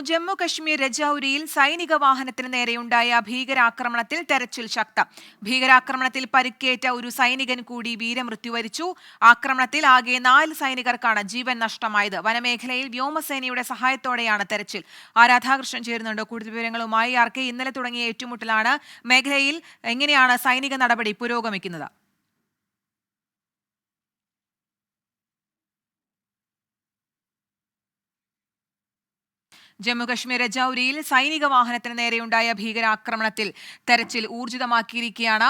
ജമ്മു കശ്മീർ രജൌരിയിൽ സൈനിക വാഹനത്തിന് നേരെയുണ്ടായ ഭീകരാക്രമണത്തിൽ തെരച്ചിൽ ശക്തം. ഭീകരാക്രമണത്തിൽ പരിക്കേറ്റ ഒരു സൈനികൻ കൂടി വീരമൃത്യു വരിച്ചു. ആക്രമണത്തിൽ ആകെ 4 സൈനികർക്കാണ് ജീവൻ നഷ്ടമായത്. വനമേഖലയിൽ വ്യോമസേനയുടെ സഹായത്തോടെയാണ് തെരച്ചിൽ. രാധാകൃഷ്ണൻ ചേരുന്നുണ്ട് കൂടുതൽ വിവരങ്ങളുമായി. ഇന്നലെ തുടങ്ങിയ ഏറ്റുമുട്ടലാണ്. മേഖലയിൽ എങ്ങനെയാണ് സൈനിക നടപടി പുരോഗമിക്കുന്നത്? ജമ്മുകശ്മീർ രജൌരിയിൽ സൈനിക വാഹനത്തിന് നേരെയുണ്ടായ ഭീകരാക്രമണത്തിൽ തെരച്ചിൽ ഊർജിതമാക്കിയിരിക്കുകയാണ്.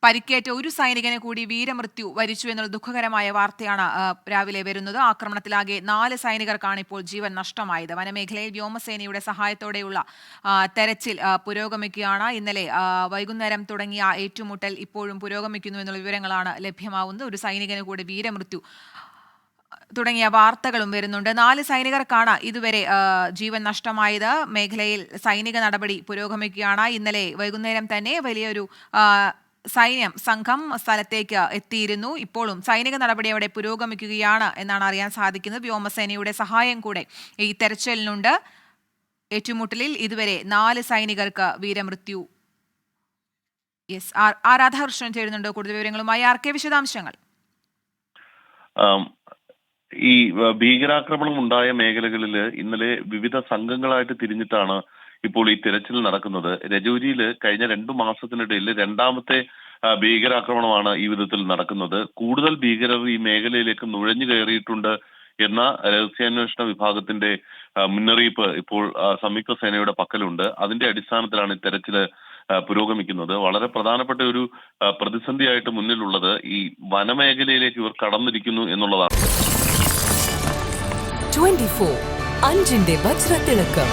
പരിക്കേറ്റ ഒരു സൈനികനെ കൂടി വീരമൃത്യു വരിച്ചു എന്നുള്ള ദുഃഖകരമായ വാർത്തയാണ് രാവിലെ വരുന്നത്. ആക്രമണത്തിലാകെ 4 സൈനികർക്കാണ് ഇപ്പോൾ ജീവൻ നഷ്ടമായത്. വനമേഖലയിൽ വ്യോമസേനയുടെ സഹായത്തോടെയുള്ള തെരച്ചിൽ പുരോഗമിക്കുകയാണ്. ഇന്നലെ വൈകുന്നേരം തുടങ്ങിയ ഏറ്റുമുട്ടൽ ഇപ്പോഴും പുരോഗമിക്കുന്നു എന്നുള്ള വിവരങ്ങളാണ് ലഭ്യമാവുന്നത്. ഒരു സൈനികന് കൂടി വീരമൃത്യു തുടങ്ങിയ വാർത്തകളും വരുന്നുണ്ട്. 4 സൈനികർക്കാണ് ഇതുവരെ ജീവൻ നഷ്ടമായത്. മേഖലയിൽ സൈനിക നടപടി പുരോഗമിക്കുകയാണ്. ഇന്നലെ വൈകുന്നേരം തന്നെ വലിയൊരു സംഘം സ്ഥലത്തേക്ക് എത്തിയിരുന്നു. ഇപ്പോഴും സൈനിക നടപടി അവിടെ പുരോഗമിക്കുകയാണ് എന്നാണ് അറിയാൻ സാധിക്കുന്നത്. വ്യോമസേനയുടെ സഹായം കൂടെ ഈ തെരച്ചിലിനുണ്ട്. ഏറ്റുമുട്ടലിൽ ഇതുവരെ 4 സൈനികർക്ക് വീരമൃത്യു. രാധാകൃഷ്ണൻ ചേരുന്നുണ്ട് കൂടുതൽ വിവരങ്ങളുമായി. വിശദാംശങ്ങൾ. ഈ ഭീകരാക്രമണം ഉണ്ടായ മേഖലകളിൽ ഇന്നലെ വിവിധ സംഘങ്ങളായിട്ട് തിരിഞ്ഞിട്ടാണ് ഇപ്പോൾ ഈ തിരച്ചിൽ നടക്കുന്നത്. രജൌരിയിൽ കഴിഞ്ഞ 2 മാസത്തിനിടയിൽ 2ാമത്തെ ഭീകരാക്രമണമാണ് ഈ വിധത്തിൽ നടക്കുന്നത്. കൂടുതൽ ഭീകരർ ഈ മേഖലയിലേക്ക് നുഴഞ്ഞു കയറിയിട്ടുണ്ട് എന്ന രഹസ്യാന്വേഷണ വിഭാഗത്തിന്റെ മുന്നറിയിപ്പ് ഇപ്പോൾ സംയുക്ത സേനയുടെ പക്കലുണ്ട്. അതിന്റെ അടിസ്ഥാനത്തിലാണ് ഈ തെരച്ചില് പുരോഗമിക്കുന്നത്. വളരെ പ്രധാനപ്പെട്ട ഒരു പ്രതിസന്ധിയായിട്ട് മുന്നിലുള്ളത് ഈ വനമേഖലയിലേക്ക് ഇവർ കടന്നിരിക്കുന്നു എന്നുള്ളതാണ്. 24 അഞ്ചിന്റെ വജ്രത്തിളക്കം.